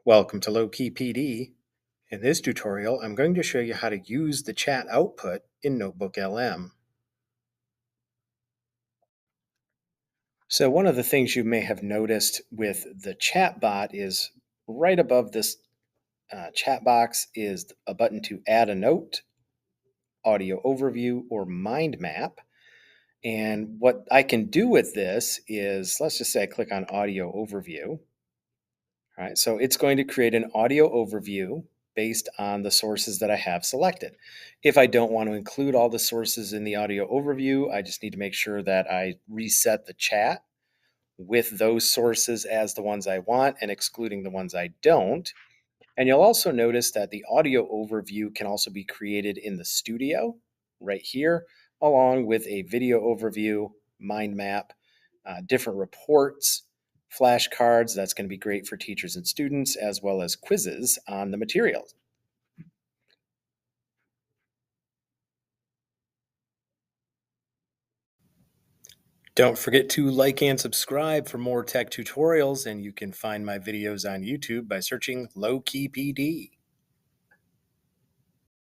Welcome to Low Key PD. In this tutorial, I'm going to show you how to use the chat output in NotebookLM. So one of the things you may have noticed with the chat bot is right above this chat box is a button to add a note, audio overview, or mind map. And what I can do with this is, let's just say I click on audio overview. All right, so it's going to create an audio overview based on the sources that I have selected. If I don't want to include all the sources in the audio overview, I just need to make sure that I reset the chat with those sources as the ones I want and excluding the ones I don't. And you'll also notice that the audio overview can also be created in the studio right here, along with a video overview, mind map, different reports, flashcards. That's going to be great for teachers and students, as well as quizzes on the materials. Don't forget to like and subscribe for more tech tutorials, and you can find my videos on YouTube by searching Low Key PD.